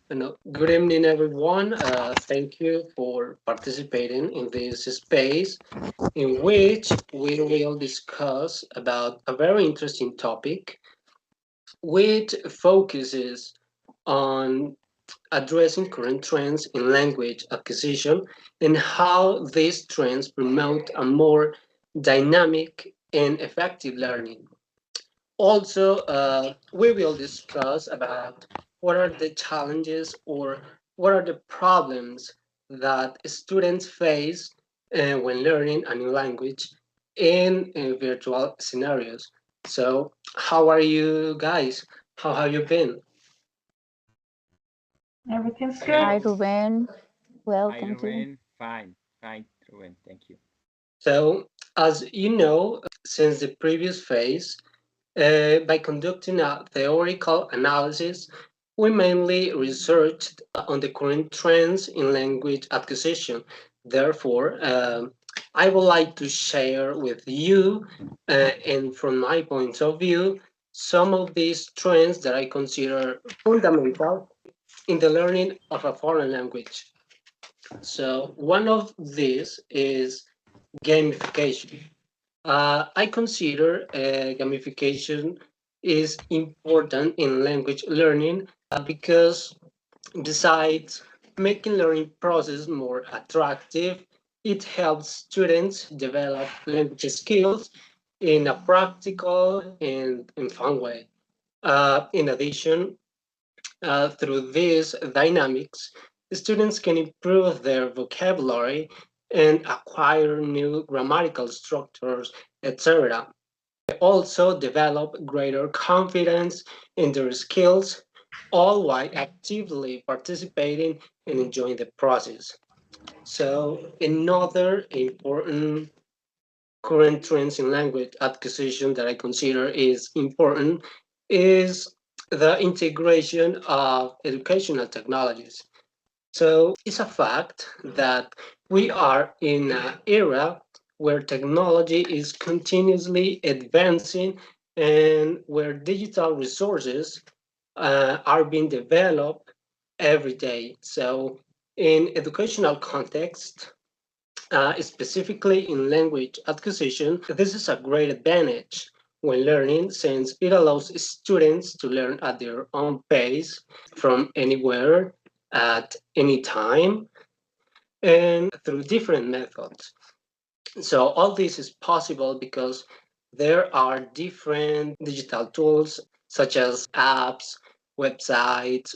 Good evening, everyone. Thank you for participating in this space in which we will discuss about a very interesting topic, which focuses on addressing current trends in language acquisition and how these trends promote a more dynamic and effective learning. Also, we will discuss about what are the challenges or what are the problems that students face when learning a new language in virtual scenarios. So, how are you guys? How have you been? Everything's good. Hi, Ruben. Well, Hi, thank you. Ruben. Fine, Ruben. Thank you. So, as you know, since the previous phase, by conducting a theoretical analysis, we mainly researched on the current trends in language acquisition. Therefore, I would like to share with you, and from my point of view, some of these trends that I consider fundamental in the learning of a foreign language. So, one of these is gamification. I consider gamification is important in language learning because besides making learning process more attractive, it helps students develop language skills in a practical and fun way. In addition, through these dynamics, students can improve their vocabulary and acquire new grammatical structures, etc. Also develop greater confidence in their skills, all while actively participating and enjoying the process. So another important current trends in language acquisition that I consider is important is the integration of educational technologies. So it's a fact that we are in an era where technology is continuously advancing and where digital resources are being developed every day. So in educational context, specifically in language acquisition, this is a great advantage when learning since it allows students to learn at their own pace from anywhere at any time and through different methods. So all this is possible because there are different digital tools such as apps, websites,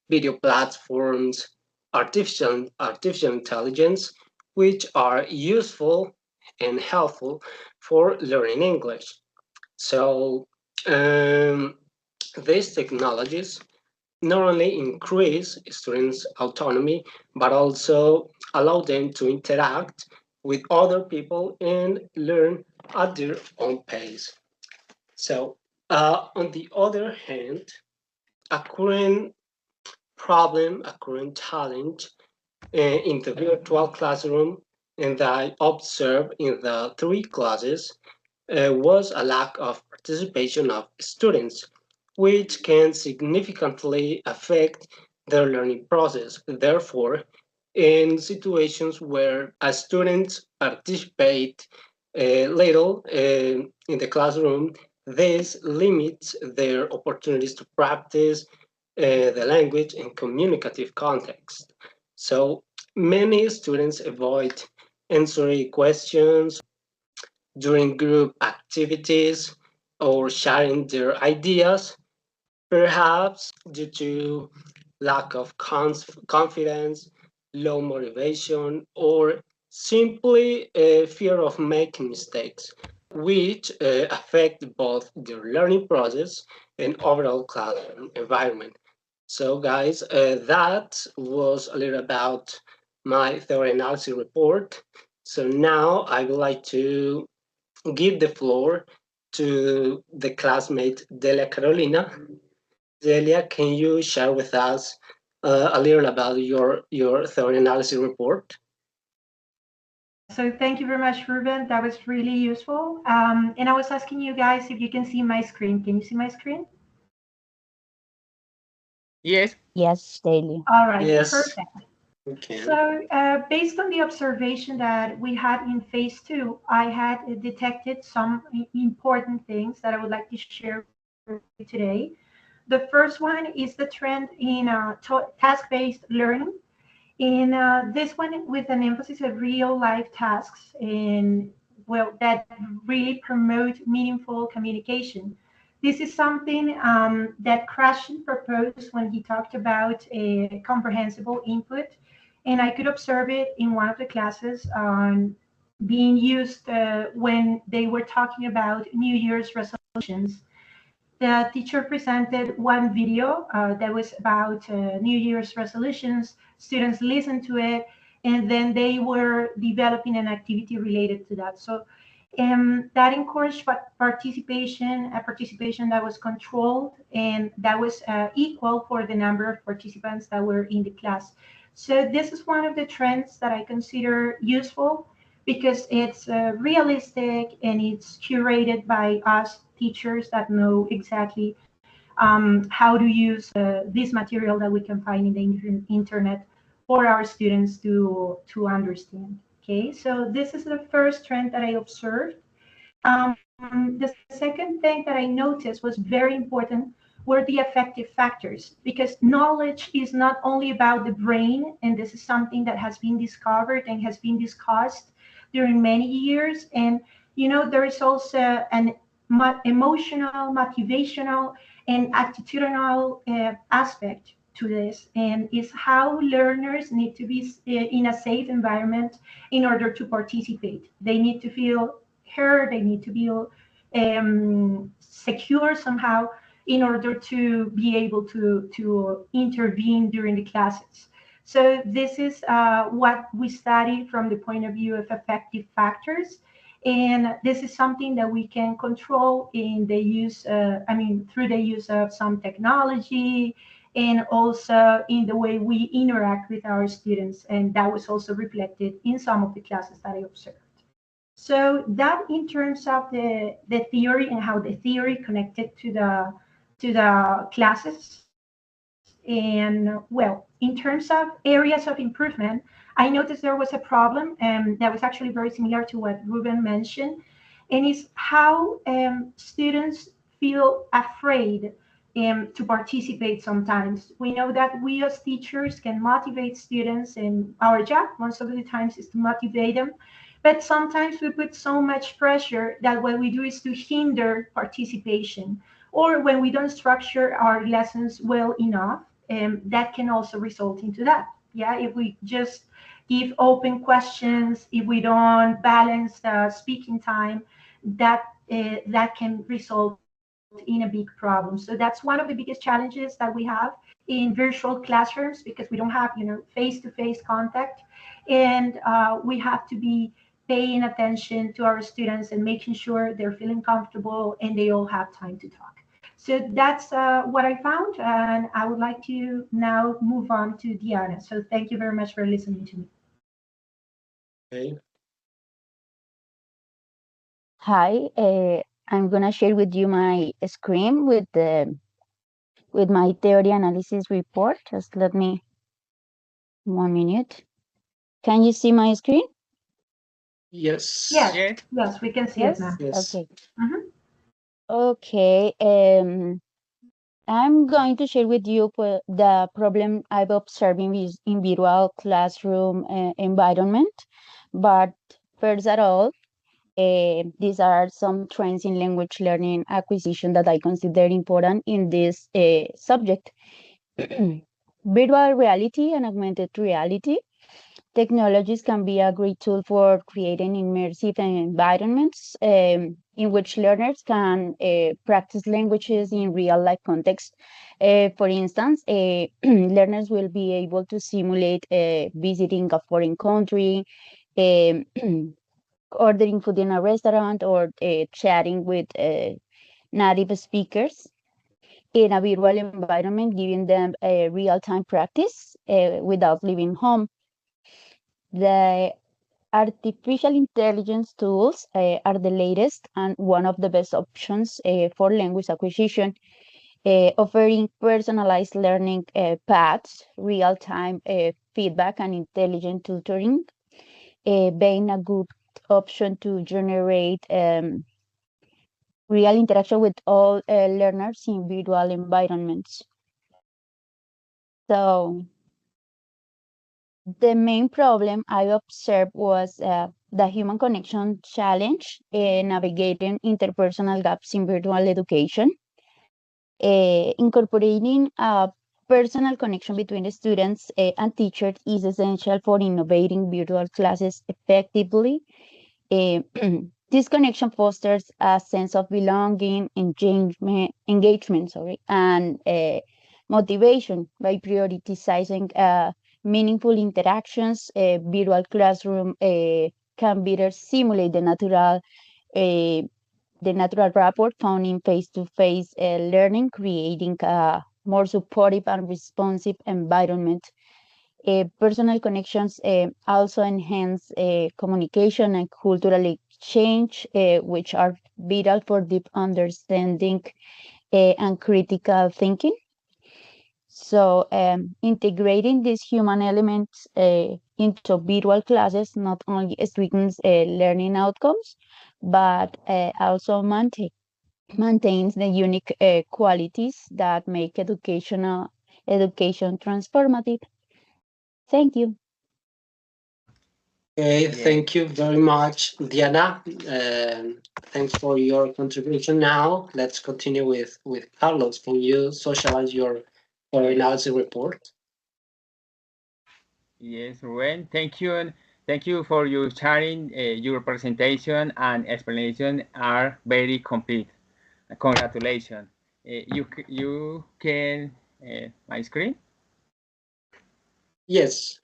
video platforms, artificial intelligence, which are useful and helpful for learning English. So um, these technologies not only increase students' autonomy, but also allow them to interact with other people and learn at their own pace. So, on the other hand, a current problem, a current challenge in the virtual classroom, and that I observed in the three classes was a lack of participation of students, which can significantly affect their learning process. Therefore, in situations where a student participate little in the classroom, this limits their opportunities to practice the language in communicative context. So many students avoid answering questions during group activities or sharing their ideas, perhaps due to lack of confidence, low motivation, or simply a fear of making mistakes, which affect both their learning process and overall classroom environment. So, guys, that was a little about my theory analysis report. So now I would like to give the floor to the classmate Delia Carolina. Delia, can you share with us a little about your theory analysis report? So thank you very much, Ruben. That was really useful. And I was asking you guys if you can see my screen. Can you see my screen? Yes. Yes, daily. All right, Yes, perfect. we can. So, based on the observation that we had in phase two, I had detected some important things that I would like to share with you today. The first one is the trend in task-based learning. In this one, with an emphasis of real life tasks, and well, that really promote meaningful communication. This is something that Krashen proposed when he talked about a comprehensible input, and I could observe it in one of the classes on being used when they were talking about New Year's resolutions. The teacher presented one video that was about New Year's resolutions. Students listened to it, and then they were developing an activity related to that. So that encouraged participation, a participation that was controlled and that was equal for the number of participants that were in the class. So this is one of the trends that I consider useful because it's realistic and it's curated by us teachers that know exactly how to use this material that we can find in the internet for our students to understand. Okay, so this is the first trend that I observed. The second thing that I noticed was very important were the affective factors because knowledge is not only about the brain, and this is something that has been discovered and has been discussed during many years. And there is also an emotional, motivational, and attitudinal aspect to this, and is how learners need to be in a safe environment in order to participate. They need to feel heard, they need to feel secure somehow in order to be able to intervene during the classes. So this is what we study from the point of view of affective factors. And this is something that we can control in the use, through the use of some technology and also in the way we interact with our students. And that was also reflected in some of the classes that I observed. So that in terms of the theory and how the theory connected to the classes. And well, in terms of areas of improvement, I noticed there was a problem that was actually very similar to what Ruben mentioned, and is how students feel afraid to participate sometimes. We know that we as teachers can motivate students, and our job most of the times is to motivate them. But sometimes we put so much pressure that what we do is to hinder participation, or when we don't structure our lessons well enough, that can also result into that. Yeah, if we just give open questions, if we don't balance the speaking time, that can result in a big problem. So that's one of the biggest challenges that we have in virtual classrooms because we don't have, face-to-face contact, and we have to be paying attention to our students and making sure they're feeling comfortable and they all have time to talk. So that's what I found, and I would like to now move on to Diana. So thank you very much for listening to me. Okay. Hi, I'm gonna share with you my screen with my theory analysis report. Just let me 1 minute. Can you see my screen? Yes. Yes, Yes. yes, we can see it Yes. now. Yes. Okay. Mhm. Okay. I'm going to share with you the problem I've observed in virtual classroom environment. But first of all, these are some trends in language learning acquisition that I consider important in this subject. Virtual reality and augmented reality technologies can be a great tool for creating immersive environments in which learners can practice languages in real life context. For instance, learners will be able to simulate visiting a foreign country, um, ordering food in a restaurant, or chatting with native speakers in a virtual environment, giving them a real time practice without leaving home. The artificial intelligence tools are the latest and one of the best options for language acquisition. offering personalized learning paths, real-time feedback, and intelligent tutoring, being a good option to generate real interaction with all learners in virtual environments. So the main problem I observed was the human connection challenge in navigating interpersonal gaps in virtual education. Incorporating a personal connection between the students and teachers is essential for innovating virtual classes effectively. Eh, this connection fosters a sense of belonging, engagement, sorry, and motivation by prioritizing meaningful interactions. A virtual classroom can better simulate uh, the natural rapport found in face-to-face learning, creating a more supportive and responsive environment. Personal connections also enhance communication and cultural exchange, which are vital for deep understanding and critical thinking. So, integrating these human elements into virtual classes not only strengthens learning outcomes, but also maintains the unique qualities that make education transformative. Thank you. Okay, Yes, thank you very much, Diana. Thanks for your contribution. Now, let's continue with Carlos. Can you socialize your yes, analysis report? yes, Ruben. Thank you. Thank you for your sharing. Your presentation and explanation are very complete. Congratulations. You can my screen. Yes,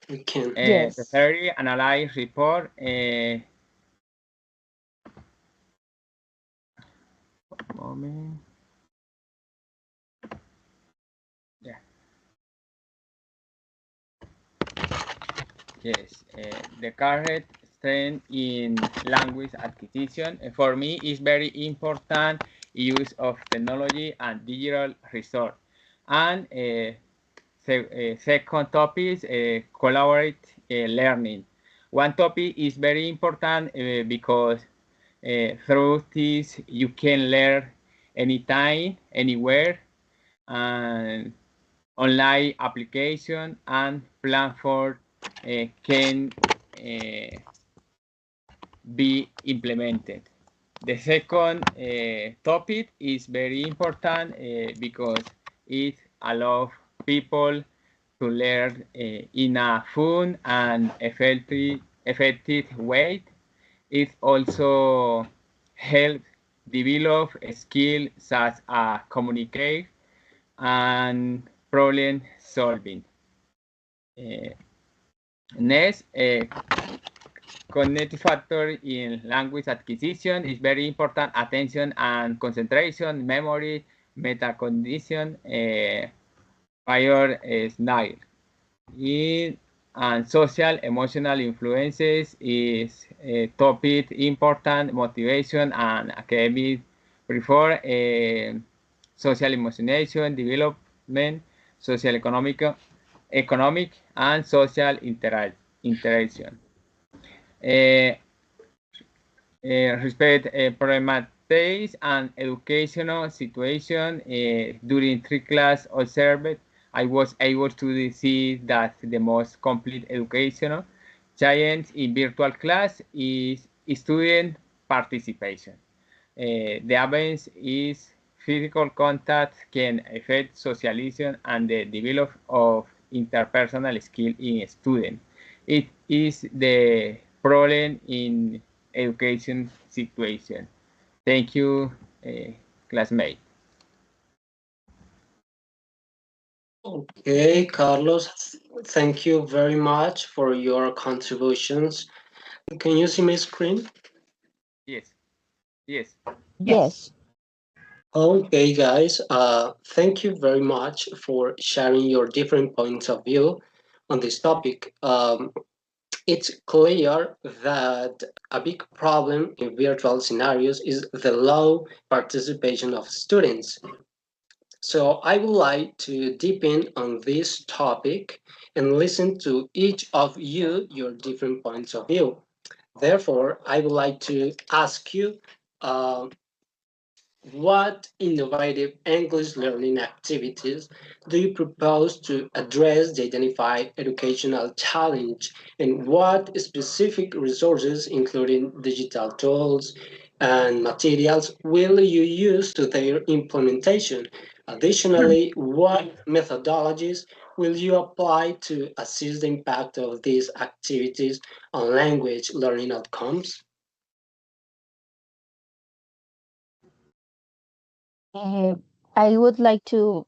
we can. The Yes. theory analyze report. Moment. Yeah. Yes, the current trend in language acquisition for me is very important use of technology and digital resource. And second topic is collaborate learning. One topic is very important because through this you can learn anytime, anywhere, and online application and platform can be implemented. The second topic is very important because it allows people to learn in a fun and effective way. It also helps develop skills such as communicate and problem solving. Uh, Next, cognitive factor in language acquisition is very important. Attention and concentration, memory, metacognition, prior style. In and social emotional influences is a topic important. Motivation and academic prefer social emotion development, social economic and social interaction. Uh, Respect problematics and educational situation during three class observed. I was able to see that the most complete educational challenge in virtual class is student participation. The evidence is physical contact can affect socialization and the development of interpersonal skill in students. It is the problem in education situation. Thank you, classmate. Okay, Carlos, thank you very much for your contributions. Can you see my screen? Yes, yes, Yes. Yes. Okay, guys, thank you very much for sharing your different points of view on this topic. It's clear that a big problem in virtual scenarios is the low participation of students. So I would like to deepen on this topic and listen to each of you your different points of view. Therefore, I would like to ask you uh, what innovative English learning activities do you propose to address the identified educational challenge, and what specific resources, including digital tools and materials, will you use to their implementation? Additionally, what methodologies will you apply to assess the impact of these activities on language learning outcomes? Uh, I would like to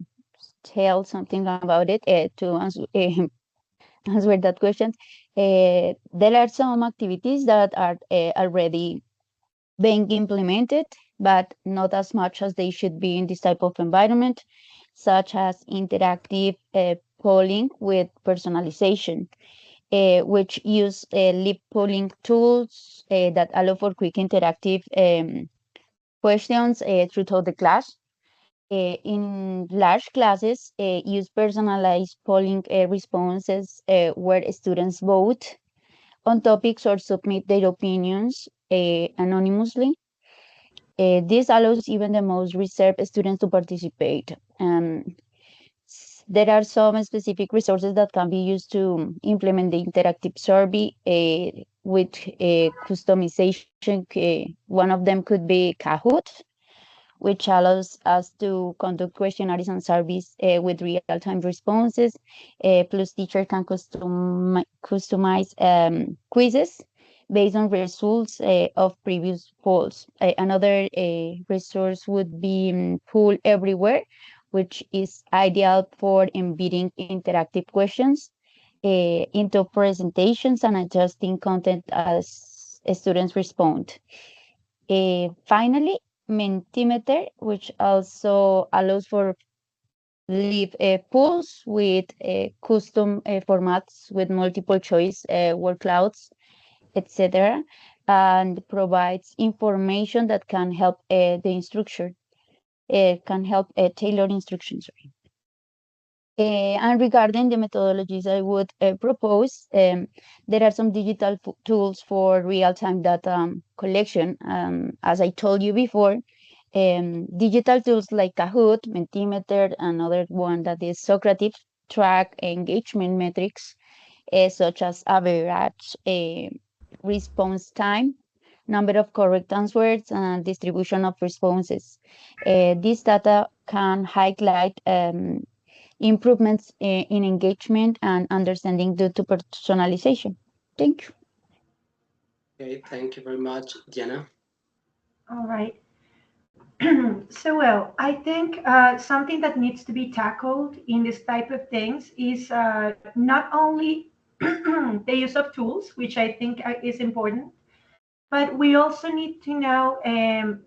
tell something about it to answer, answer that question. There are some activities that are already being implemented, but not as much as they should be in this type of environment, such as interactive polling with personalization, which use lip polling tools that allow for quick interactive questions throughout the class. In large classes, use personalized polling responses where students vote on topics or submit their opinions anonymously. This allows even the most reserved students to participate. There are some specific resources that can be used to implement the interactive survey with customization. One of them could be Kahoot, which allows us to conduct questionnaires and surveys with real-time responses. Plus, teacher can customize quizzes based on results of previous polls. Another resource would be Pool Everywhere, which is ideal for embedding interactive questions into presentations and adjusting content as students respond. Finally, Mentimeter, which also allows for live pools with custom formats with multiple choice word clouds, etc., and provides information that can help the instruction, can help tailor instructions. And regarding the methodologies, I would propose there are some digital tools for real-time data collection. As I told you before, digital tools like Kahoot, Mentimeter, another one that is Socrative track engagement metrics such as average response time, number of correct answers, and distribution of responses. This data can highlight improvements in engagement and understanding due to personalization. Thank you. Okay, thank you very much, Diana. All right. So, well, I think something that needs to be tackled in this type of things is not only the use of tools, which I think is important, but we also need to know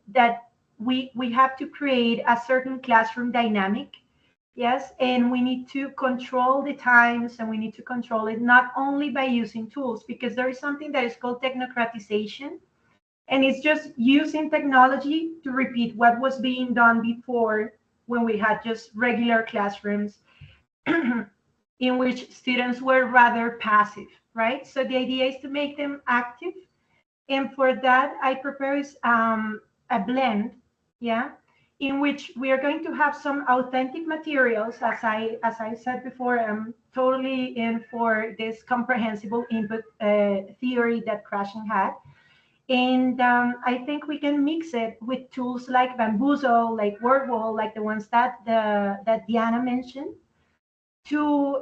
that we have to create a certain classroom dynamic. Yes, and we need to control the times, and we need to control it not only by using tools, because there is something that is called technocratization, and it's just using technology to repeat what was being done before, when we had just regular classrooms in which students were rather passive, right? So the idea is to make them active, and for that I propose a blend, yeah, in which we are going to have some authentic materials, as I said before. I'm totally in for this comprehensible input theory that Krashen had. And I think we can mix it with tools like Bamboozle, like Wordwall, like the ones that Diana mentioned, to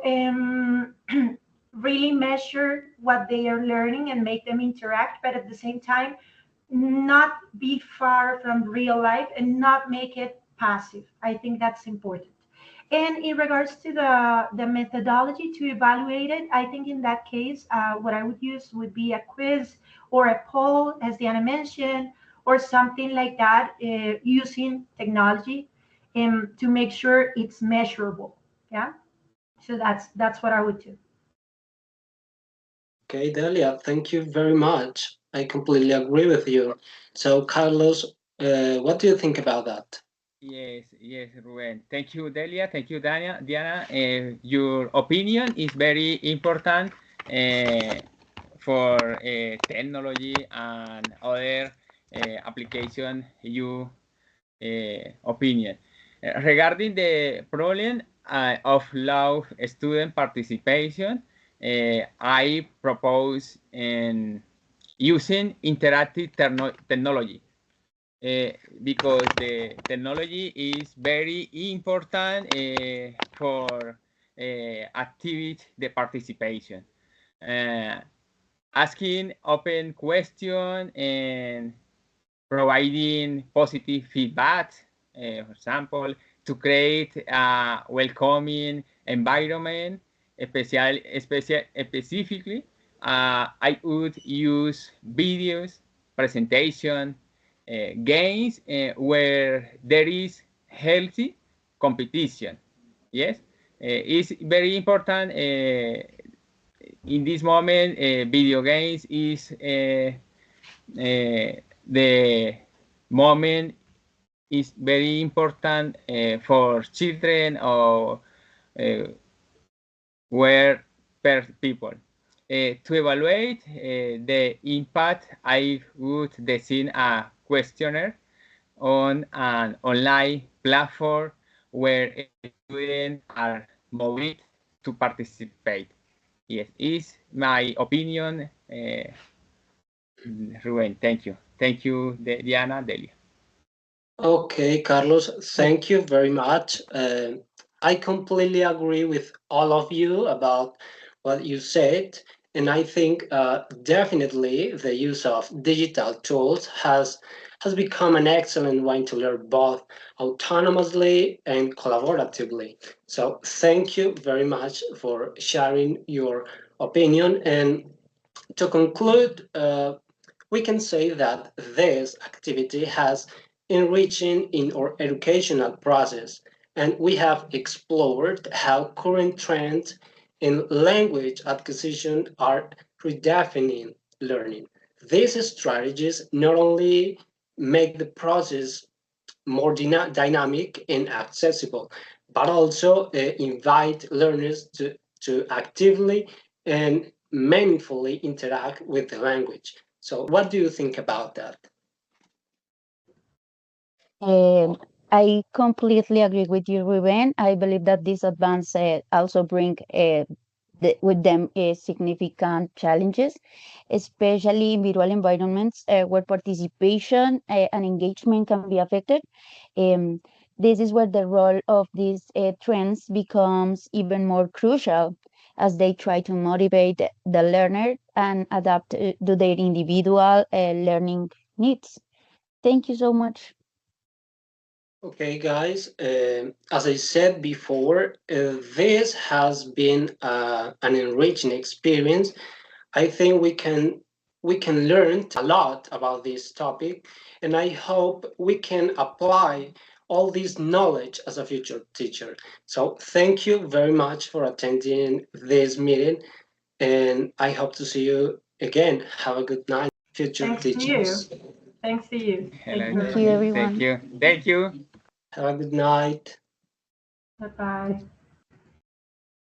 really measure what they are learning and make them interact, but at the same time, not be far from real life and not make it passive. I think that's important. And in regards to the methodology to evaluate it, I think in that case, what I would use would be a quiz or a poll, as Diana mentioned, or something like that, using technology to make sure it's measurable. Yeah. So that's what I would do. Okay, Delia, thank you very much. I completely agree with you. So, Carlos, what do you think about that? Yes, Ruben. Thank you, Delia. Thank you, Diana. Your opinion is very important for technology and other application. You opinion regarding the problem of low student participation. I propose in using interactive technology because the technology is very important for activity the participation. Uh, Asking open question and providing positive feedback, for example, to create a welcoming environment, specifically, I would use videos, presentation, games where there is healthy competition. Yes, it's very important in this moment. Video games is the moment is very important for children or uh, where per people. To evaluate the impact, I would design a questionnaire on an online platform where students are motivated to participate. Yes, is my opinion, Ruben. Thank you. Thank you, Diana, Delia. Okay, Carlos, thank you very much. I completely agree with all of you about what you said, and I think definitely the use of digital tools has become an excellent way to learn both autonomously and collaboratively. So, thank you very much for sharing your opinion. And to conclude, we can say that this activity has enriching in our educational process, and we have explored how current trends in language acquisition are redefining learning. These strategies not only make the process more dynamic and accessible, but also invite learners to actively and meaningfully interact with the language. So, what do you think about that? Um, I completely agree with you, Ruben. I believe that these advances also bring with them significant challenges, especially in virtual environments where participation and engagement can be affected. Um, this is where the role of these trends becomes even more crucial as they try to motivate the learner and adapt to their individual learning needs. Thank you so much. Okay, guys, as I said before, this has been an enriching experience. I think we can learn a lot about this topic, and I hope we can apply all this knowledge as a future teacher. So thank you very much for attending this meeting, and I hope to see you again. Have a good night, future Thanks to you. teachers. Thanks to you. Thank Hello, you very Thank much. you, thank everyone. you, thank you. Have a good night. Bye bye.